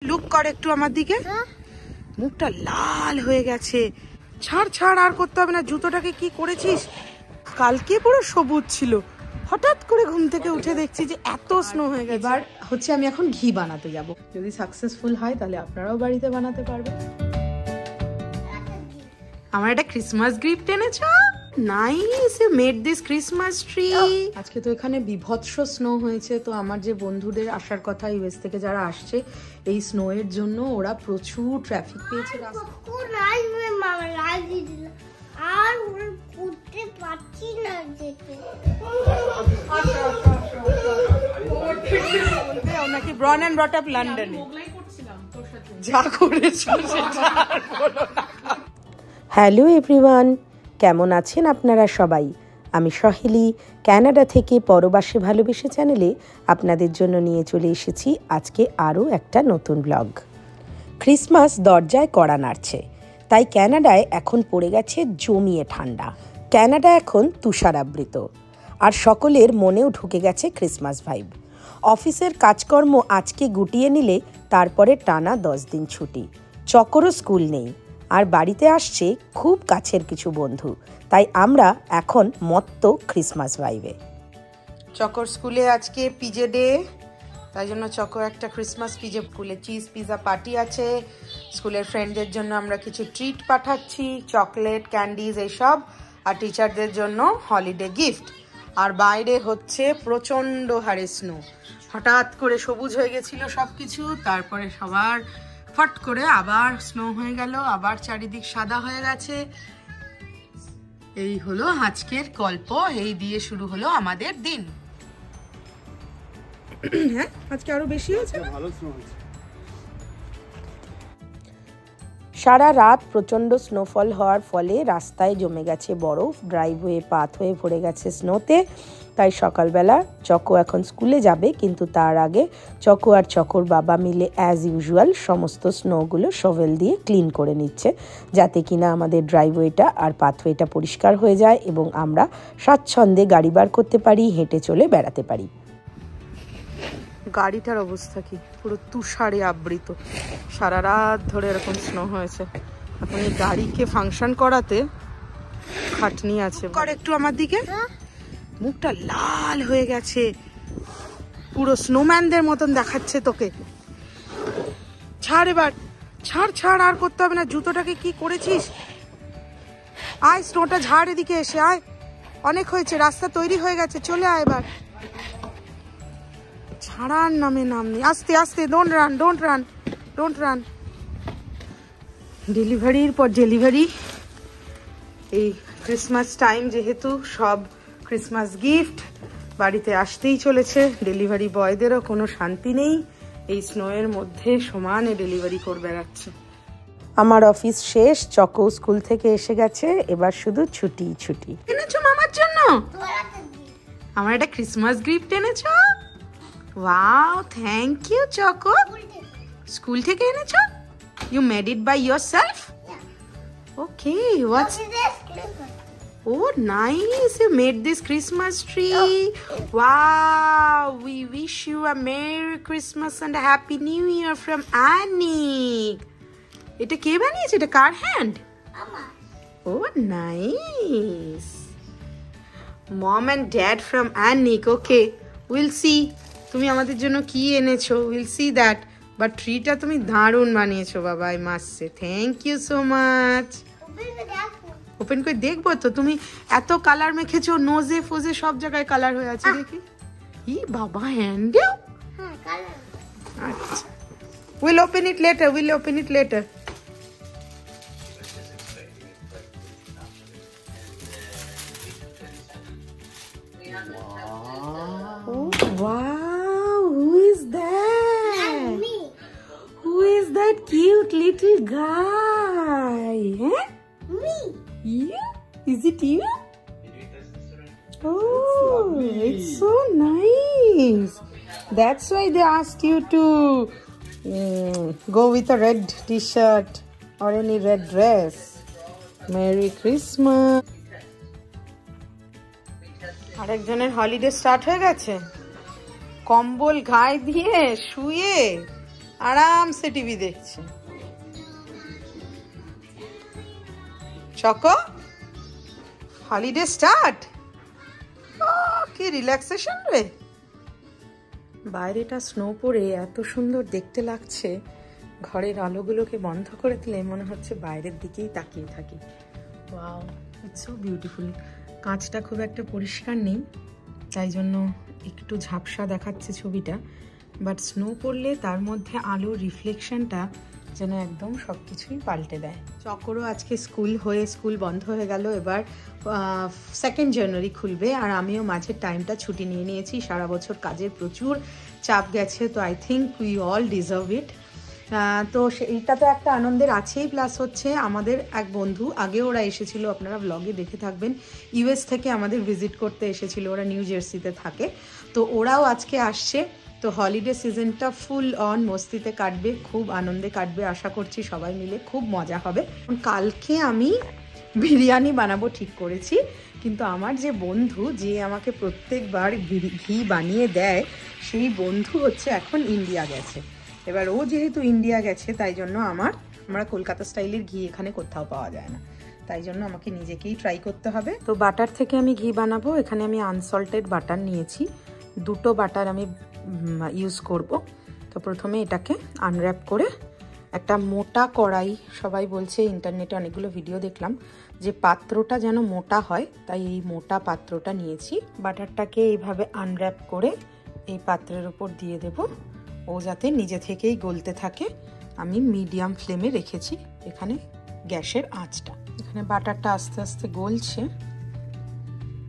Look কর একটু আমার দিকে। মুখটা লাল হয়ে গেছে। ছাড় ছাড়, আর করতে হবে না। জুতোটাকে কি করেছিস? কালকে পুরো সবুজ ছিল, হঠাৎ করে ঘুম থেকে উঠে দেখছি যে এত স্নো হয়ে গেছে। এবার হচ্ছে আমি এখন ঘি বানাতে যাব। যদি সাকসেসফুল হয় তাহলে আপনারাও বাড়িতে বানাতে পারবেন। আমার একটা ক্রিসমাস গিফট এনেছো। Nice, you made this Christmas tree. আজকে তো এখানে বিভৎস স্নো হয়েছে। তো আমার যে বন্ধুদের আসার কথা ইউএস থেকে যারা আসছে, এই স্নো এর জন্য ওরা প্রচুর ট্রাফিক পেয়েছে আর উঠতে পারছি না যেতে। নাকি ব্রন এন্ড ব্রট আপ লন্ডনে যা করেছো সেটা আর বলো না। হ্যালো এভরিওয়ান, কেমন আছেন আপনারা সবাই? আমি সহেলি কানাডা থেকে পরবাসে ভালোবেসে চ্যানেলে আপনাদের জন্য নিয়ে চলে এসেছি আজকে আরও একটা নতুন ব্লগ। ক্রিসমাস দরজায় কড়া নাড়ছে, তাই কানাডায় এখন পড়ে গেছে জমিয়ে ঠান্ডা। কানাডা এখন তুষারাবৃত, আর সকলের মনেও ঢুকে গেছে ক্রিসমাস ভাইব। অফিসের কাজকর্ম আজকে গুটিয়ে নিলে তারপরে টানা 10 দিন ছুটি। চকরও স্কুল নেই, আর বাড়িতে আসছে খুব কাছের কিছু বন্ধু। তাই আমরা এখন মত্ত ক্রিসমাস ভাইবে। চকর স্কুলে আজকে পিজে ডে, তাই জন্য চকো একটা ক্রিসমাস পিজে, স্কুলে চিজ পিজা পার্টি আছে। স্কুলের ফ্রেন্ডদের জন্য আমরা কিছু ট্রিট পাঠাচ্ছি, চকলেট, ক্যান্ডিজ এইসব, আর টিচারদের জন্য হলিডে গিফট। আর বাইরে হচ্ছে প্রচণ্ড হারে স্নো। হঠাৎ করে সবুজ হয়ে গেছিল সব কিছু, তারপরে সবার ফট করে আবার স্নো হয়ে গেল, আবার চারিদিক সাদা হয়ে গেছে। এই হলো আজকের গল্প। এই দিয়ে শুরু হলো আমাদের দিন। হ্যাঁ, আজকে আরো বেশি হয়েছে, ভালো স্নো হয়েছে। সারা রাত প্রচণ্ড স্নোফল হওয়ার ফলে রাস্তায় জমে গেছে বরফ, ড্রাইভওয়ে পাথওয়ে ভরে গেছে স্নোতে। তাই সকালবেলা চকো এখন স্কুলে যাবে, কিন্তু তার আগে চকো আর চকোর বাবা মিলে অ্যাজ ইউজুয়াল সমস্ত স্নোগুলো শোভেল দিয়ে ক্লিন করে নিচ্ছে, যাতে কিনা আমাদের ড্রাইভওয়েটা আর পাথওয়েটা পরিষ্কার হয়ে যায় এবং আমরা স্বাচ্ছন্দ্যে গাড়ি বার করতে পারি, হেঁটে চলে বেড়াতে পারি। গাড়িটার অবস্থা কি, পুরো তুষারে আবৃত। সারা রাত ধরে এরকম স্নো হয়েছে। এখন এই গাড়িকে ফাংশন করাতে খাটনি আছে। কর একটু আমার দিকে। মুখটা লাল হয়ে গেছে, পুরো স্নোম্যানদের মতন দেখাচ্ছে তোকে। ছাড় এবার, ছাড় ছাড়, আর করতে হবে না। জুতোটাকে কি করেছিস? আয়, স্নোটা ঝাড়, এদিকে এসে আয়। অনেক হয়েছে, রাস্তা তৈরি হয়ে গেছে, চলে আয় এবার। ছাড়ার নামে নাম নেই। আস্তে আস্তে, don't run, don't run, don't run. ডেলিভারির পর ডেলিভারি। এই ক্রিসমাস টাইম যেহেতু, সব ক্রিসমাস গিফট বাড়িতে আসতেই চলেছে। ডেলিভারি বয়দেরও কোনো শান্তি নেই, এই স্নোয়ের মধ্যে সমানে ডেলিভারি করে বেড়াচ্ছে। আমার অফিস শেষ, চকো স্কুল থেকে এসে গেছে, এবার শুধু ছুটি ছুটি। এনেছো মামার জন্য? আমার একটা ক্রিসমাস গিফট এনেছো? Wow, thank you Choco. School থেকে এনেছো? You made it by yourself? Okay, what's... Oh, nice. You made this Christmas tree. Wow, we wish you a Merry Christmas and a Happy New Year from Annie. এটা কে বানিয়েছে? এটা কার hand? Oh, nice. Mom and Dad from Annie. Okay, we'll see. তুমি আমাদের জন্য কি এনেছো? We'll see that. But ট্রিটা তুমি দারুণ বানিয়েছো বাবা, I must say thank you so much. Open করে দেখবো তো? তুমি এত কালার মেখেছো, নোজে ফোজে সব জায়গায় কালার হয়ে আছে দেখি। ই বাবা, হ্যান্ডে? আচ্ছা, will open it later, will open it later. Wow, who is that? Me. Who is that cute little guy? Huh? Me. You? Is it you? Oh, it's so nice. That's why they asked you to go with a red t-shirt or any red dress. Merry Christmas. আরেকজনের holiday start হয়ে গেছে। কম্বল গায়ে দিয়ে শুয়ে आराम से TV देखছে। Choco holiday start. কি রিল্যাক্সেশন রে। বাইরেটা স্নো পড়ে এত সুন্দর দেখতে লাগছে, ঘরের আলোগুলোকে বন্ধ করে দিলে মনে হচ্ছে বাইরের দিকেই তাকিয়ে থাকি। Wow, it's so beautiful. কাঁচটা খুব একটা পরিষ্কার নেই, তাই জন্য একটু ঝাপসা দেখাচ্ছে ছবিটা, বাট স্নো পড়লে তার মধ্যে আলোর রিফ্লেকশনটা যেন একদম সব কিছুই পাল্টে দেয়। চকরও আজকে স্কুল বন্ধ হয়ে গেল, এবার 2 জানুয়ারি খুলবে, আর আমিও মাঝের টাইমটা ছুটি নিয়ে নিয়েছি। সারা বছর কাজের প্রচুর চাপ গেছে, তো I think we all deserve ইট। তো এইটা তো একটা আনন্দের আছেই, প্লাস হচ্ছে আমাদের এক বন্ধু, আগে ওরা এসেছিল, আপনারা ব্লগে দেখে থাকবেন, ইউএস থেকে আমাদের ভিজিট করতে এসেছিল, ওরা নিউ জার্সিতে থাকে, তো ওরাও আজকে আসছে। তো হলিডে সিজনটা ফুল অন মস্তিতে কাটবে, খুব আনন্দে কাটবে, আশা করছি সবাই মিলে খুব মজা হবে। কালকে আমি বিরিয়ানি বানাবো ঠিক করেছি, কিন্তু আমার যে বন্ধু, যে আমাকে প্রত্যেকবার ঘি বানিয়ে দেয়, সেই বন্ধু হচ্ছে এখন ইন্ডিয়া গেছে। এবার ও যেহেতু ইন্ডিয়া গেছে, তাই জন্য আমরা কলকাতা স্টাইলের ঘি এখানে কোথাও পাওয়া যায় না, তাই জন্য আমাকে নিজেকেই ট্রাই করতে হবে। তো বাটার থেকে আমি ঘি বানাবো। এখানে আমি আনসল্টেড বাটার নিয়েছি, 2টো বাটার আমি ইউজ করব। তো প্রথমে এটাকে আনর্যাপ করে একটা মোটা কড়াই, সবাই বলছে, ইন্টারনেটে অনেকগুলো ভিডিও দেখলাম যে পাত্রটা যেন মোটা হয়, তাই এই মোটা পাত্রটা নিয়েছি। বাটারটাকে এইভাবে আনর্যাপ করে এই পাত্রের উপর দিয়ে দেব, ও যাতে নিজে থেকেই গলতে থাকে। আমি মিডিয়াম ফ্লেমে রেখেছি এখানে গ্যাসের আঁচটা। এখানে বাটারটা আস্তে আস্তে গলছে।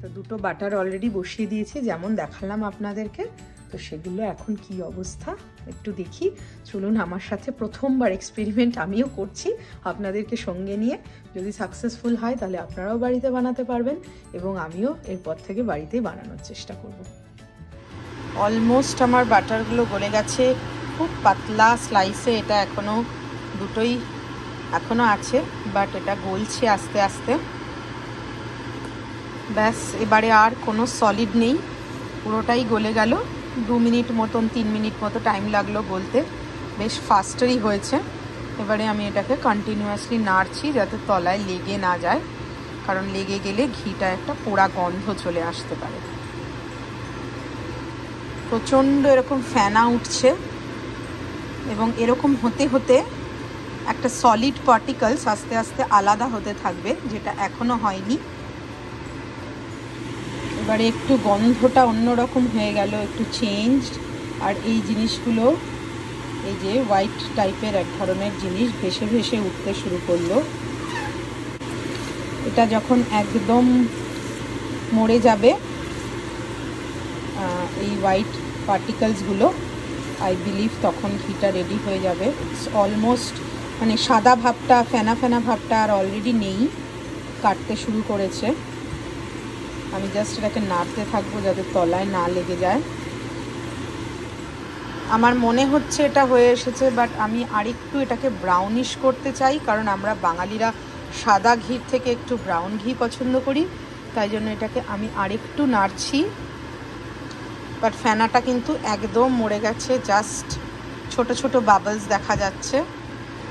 তো 2টো বাটার অলরেডি বসিয়ে দিয়েছি, যেমন দেখালাম আপনাদেরকে। তো সেগুলো এখন কি অবস্থা একটু দেখি। চলুন আমার সাথে, প্রথমবার এক্সপেরিমেন্ট আমিও করছি আপনাদেরকে সঙ্গে নিয়ে। যদি সাকসেসফুল হয় তাহলে আপনারাও বাড়িতে বানাতে পারবেন, এবং আমিও এরপর থেকে বাড়িতেই বানানোর চেষ্টা করব। অলমোস্ট আমার বাটারগুলো গলে গেছে, খুব পাতলা স্লাইসে, এটা এখনও 2টোই এখনও আছে, বাট এটা গলছে আস্তে আস্তে। ব্যাস, এবারে আর কোনো সলিড নেই, পুরোটাই গলে গেল। 2 মিনিট মতন 3 মিনিট মতো টাইম লাগলো গলতে, বেশ ফাস্টই হয়েছে। এবারে আমি এটাকে কন্টিনিউয়াসলি নাড়ছি যাতে তলায় লেগে না যায়, কারণ লেগে গেলে ঘিটা একটা পোড়া গন্ধ চলে আসতে পারে। প্রচণ্ড এরকম ফেনা উঠছে, এবং এরকম হতে হতে একটা সলিড পার্টিকলস আস্তে আস্তে আলাদা হতে থাকবে, যেটা এখনো হয়নি। এবারে একটু গন্ধটা অন্যরকম হয়ে গেল, একটু চেঞ্জ। আর এই জিনিসগুলো, এই যে হোয়াইট টাইপের এক ধরনের জিনিস ভেসে ভেসে উঠতে শুরু করলো। এটা যখন একদম মরে যাবে এই হোয়াইট পার্টিকলসগুলো, আই বিলিভ তখন ঘিটা রেডি হয়ে যাবে। ইটস অলমোস্ট, মানে সাদা ভাবটা, ফেনা ফেনা ভাবটা আর অলরেডি নেই, কাটতে শুরু করেছে। আমি জাস্ট এটাকে নাড়তে থাকবো যাতে তলায় না লেগে যায়। আমার মনে হচ্ছে এটা হয়ে এসেছে, বাট আমি আরেকটু এটাকে ব্রাউনিশ করতে চাই, কারণ আমরা বাঙালিরা সাদা ঘির থেকে একটু ব্রাউন ঘি পছন্দ করি, তাই জন্য এটাকে আমি আরেকটু নাড়ছি। বাট ফেনাটা কিন্তু একদম মরে গেছে, জাস্ট ছোট ছোট বাবলস দেখা যাচ্ছে।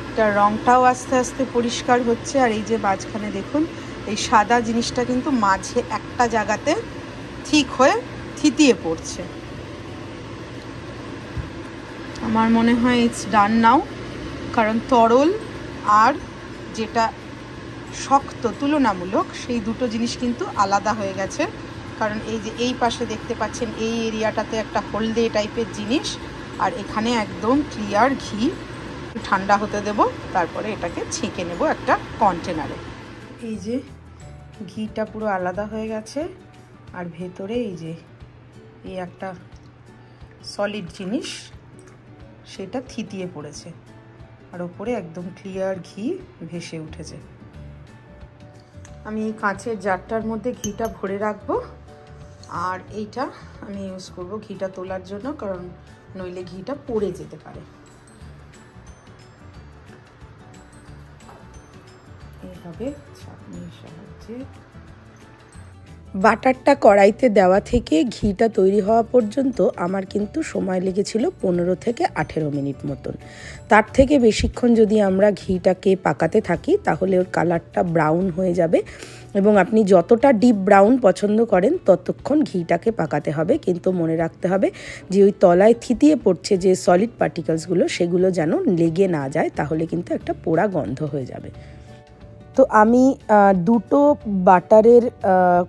এটার রঙটাও আস্তে আস্তে পরিষ্কার হচ্ছে, আর এই যে মাঝখানে দেখুন এই সাদা জিনিসটা কিন্তু মাঝে একটা জায়গাতে ঠিক হয়ে থিতিয়ে পড়ছে। আমার মনে হয় ইটস ডান নাও, কারণ তরল আর যেটা শক্ত তুলনামূলক, সেই 2টো জিনিস কিন্তু আলাদা হয়ে গেছে। কারণ এই যে এই পাশে দেখতে পাচ্ছেন এই এরিয়াটাতে একটা হলদে টাইপের জিনিস, আর এখানে একদম ক্লিয়ার ঘি। ঠান্ডা হতে দেব, তারপরে এটাকে ছেঁকে নেব একটা কন্টেনারে। এই যে ঘিটা পুরো আলাদা হয়ে গেছে, আর ভেতরে এই যে এই একটা সলিড জিনিস, সেটা থিতিয়ে পড়েছে, আর ওপরে একদম ক্লিয়ার ঘি ভেসে উঠেছে। আমি এই কাঁচের জারটার মধ্যে ঘিটা ভরে রাখবো, আর এইটা আমি ইউজ করব ঘিটা তোলার জন্য, কারণ নইলে ঘিটা পড়ে যেতে পারে। এইভাবে ছাঁকনির সাহায্যে বাটারটা কড়াইতে দেওয়া থেকে ঘিটা তৈরি হওয়া পর্যন্ত আমার কিন্তু সময় লেগেছিল 15 থেকে 18 মিনিট মতন। তার থেকে বেশিক্ষণ যদি আমরা ঘিটাকে পাকাতে থাকি তাহলে ওর কালারটা ব্রাউন হয়ে যাবে, এবং আপনি যতটা ডিপ ব্রাউন পছন্দ করেন ততক্ষণ ঘিটাকে পাকাতে হবে। কিন্তু মনে রাখতে হবে যে ওই তলায় থিতিয়ে পড়ছে যে সলিড পার্টিকেলসগুলো, সেগুলো যেন লেগে না যায়, তাহলে কিন্তু একটা পোড়া গন্ধ হয়ে যাবে। তো আমি দুটো বাটারের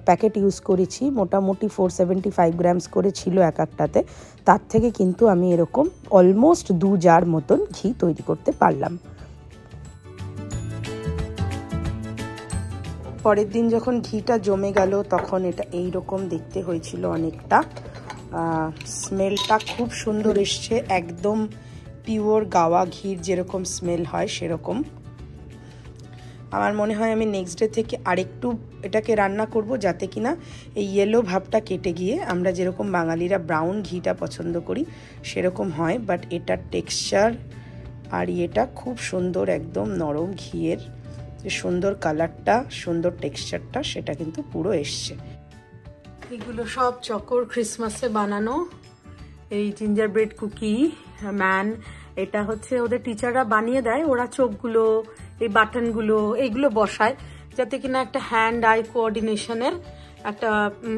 প্যাকেট ইউজ করেছি, মোটামুটি 475 গ্রামস করে ছিল এক একটাতে। তার থেকে কিন্তু আমি এরকম অলমোস্ট 2 জার মতন ঘি তৈরি করতে পারলাম। পরের দিন যখন ঘিটা জমে গেল তখন এটা এইরকম দেখতে হয়েছিল অনেকটা। স্মেলটা খুব সুন্দর এসছে, একদম পিওর গাওয়া ঘির যেরকম স্মেল হয় সেরকম। আমার মনে হয় আমি নেক্সট ডে থেকে আরেকটু এটাকে রান্না করব, যাতে কিনা এই ইয়েলো ভাবটা কেটে গিয়ে আমরা যেরকম বাঙালিরা ব্রাউন ঘিটা পছন্দ করি সেরকম হয়। বাট এটার টেক্সচার আর এটা খুব সুন্দর, একদম নরম ঘিয়ের যে সুন্দর কালারটা, সুন্দর টেক্সচারটা, সেটা কিন্তু পুরো এসছে। এগুলো সব চকোর ক্রিসমাসে বানানো এই জিঞ্জার ব্রেড কুকি ম্যান। এটা হচ্ছে ওদের টিচাররা বানিয়ে দেয়, ওরা চোখগুলো, এই বাটনগুলো এইগুলো বসায় যাতে কিনা একটা হ্যান্ড আই কোঅর্ডিনেশনের একটা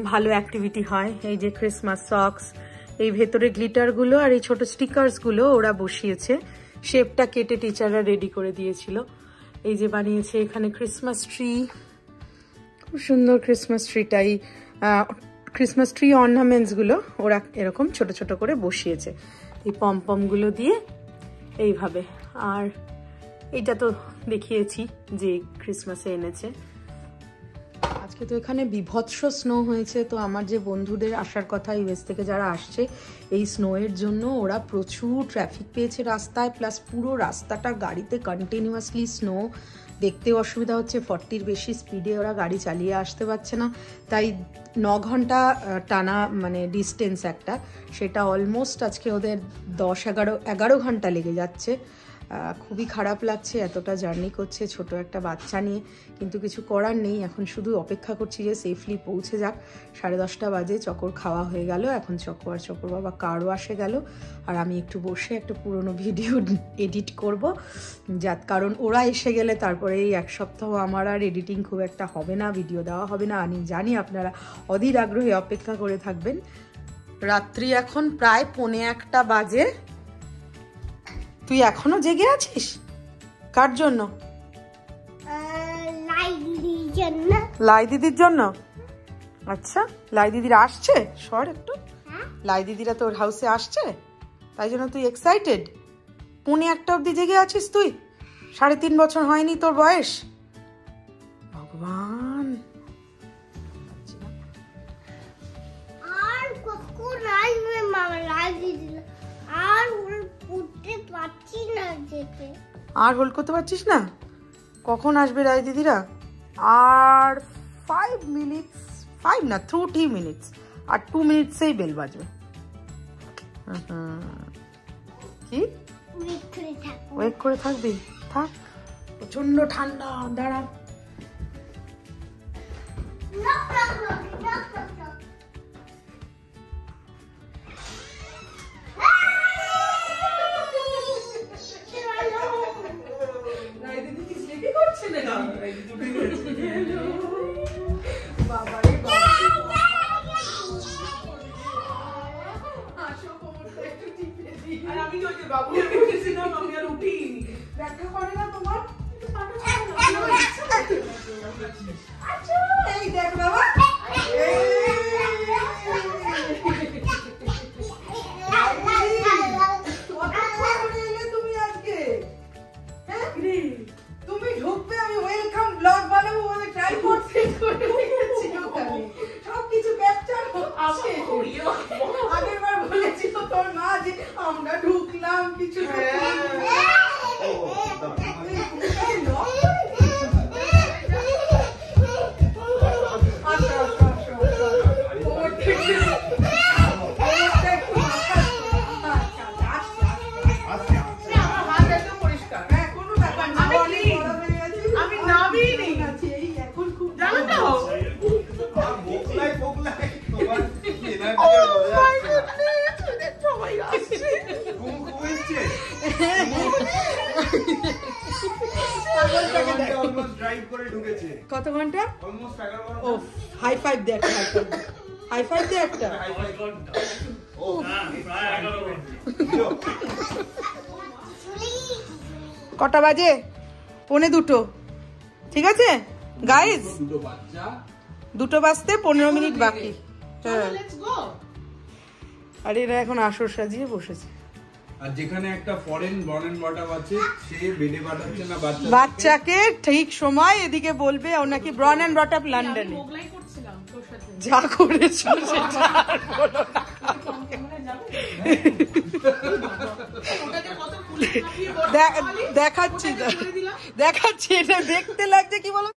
ভালো অ্যাক্টিভিটি হয়। এই যে ক্রিসমাস সক্স, এই ভেতরে গ্লিটারগুলো আর এই ছোট স্টিকার্সগুলো ওরা বসিয়েছে, শেপটা কেটে টিচাররা রেডি করে দিয়েছিল। এই যে বানিয়েছে এখানে ক্রিসমাস ট্রি, খুব সুন্দর ক্রিসমাস ট্রিটাই, ক্রিসমাস ট্রি অর্নামেন্টসগুলো ওরা এরকম ছোট ছোট করে বসিয়েছে এই পমপমগুলো দিয়ে এইভাবে। আর এইটা তো দেখিয়েছি যে ক্রিসমাসে এনেছে। আজকে তো এখানে বিভৎস স্নো হয়েছে, তো আমার যে বন্ধুদের আসার কথা ইউএস থেকে যারা আসছে, এই স্নোয়ের জন্য ওরা প্রচুর ট্রাফিক পেয়েছে রাস্তায়, প্লাস পুরো রাস্তাটা গাড়িতে কন্টিনিউয়াসলি স্নো, দেখতেও অসুবিধা হচ্ছে, 40-র বেশি স্পিডে ওরা গাড়ি চালিয়ে আসতে পারছে না। তাই 9 ঘন্টা টানা মানে ডিস্টেন্স একটা, সেটা অলমোস্ট আজকে ওদের 10-11 ঘন্টা লেগে যাচ্ছে। খুবই খারাপ লাগছে, এতটা জার্নি করছে ছোট একটা বাচ্চা নিয়ে, কিন্তু কিছু করার নেই। এখন শুধু অপেক্ষা করছি যে সেফলি পৌঁছে যাক। 10:30 বাজে, চকর খাওয়া হয়ে গেল, এখন চকর আর চকর বাবা কারও আসে গেল, আর আমি একটু বসে একটা পুরনো ভিডিও এডিট করব, কারণ ওরা এসে গেলে তারপরে এই 1 সপ্তাহ আমার আর এডিটিং খুব একটা হবে না, ভিডিও দেওয়া হবে না। আমি জানি আপনারা অধীর আগ্রহে অপেক্ষা করে থাকবেন। রাত্রি এখন প্রায় 1:45 বাজে। তুই এখনো জেগে আছিস? কার জন্য? লাই দিদির জন্য। আচ্ছা, লাই দিদিরা আসছে? সর একটু। লাই দিদিরা তোর হাউসে আসছে, তাই জন্য তুই এক্সাইটেড? 1:45 অব্দি জেগে আছিস তুই? 3.5 বছর হয়নি তোর বয়স? ভগবান। আর কখন আসবে মামা লাই দিদি? আর উঠতে পারছি না যেতে। আর হোল্ড করতে পারছিস না? কখন আসবে রায় দিদিরা? আর 5 মিনিটস, 5 না 2 মিনিটস, আর 2 মিনিটসেই বেল বাজবে। কি ওয়েট করে থাকবি? থাক, প্রচন্ড ঠান্ডা, দাঁড়া। তুমি ঢুকবে, আমি ওয়েলকাম ব্লগ বানাবো বলে ট্রাই করছি। পাগলটাকে দেখ অলমোস্ট ড্রাইভ করে ঢুকেছে। কত ঘন্টা অলমোস্ট 11 ও হাই ফাইভ দে একটা হাই ফাইভ দে একটা ও প্রায় 11 কটা বাজে 1:45 ঠিক আছে গাইস দুটো বাচ্চা 2 বাজতে 15 মিনিট বাকি হ্যাঁ আর এরা এখন আসর সাজিয়ে বসেছে আর যেখানে একটা ফরেন বর্ন এন্ড বটম আছে সে বেডে পাঠাচ্ছে না বাচ্চাকে ঠিক সময় এদিকে বলবে ও নাকি ব্রন এন্ড ব্রট আপ লন্ডনে যা করেছো সেটা আর বলো না। দেখাচ্ছি এটা দেখতে লাগছে কি বলো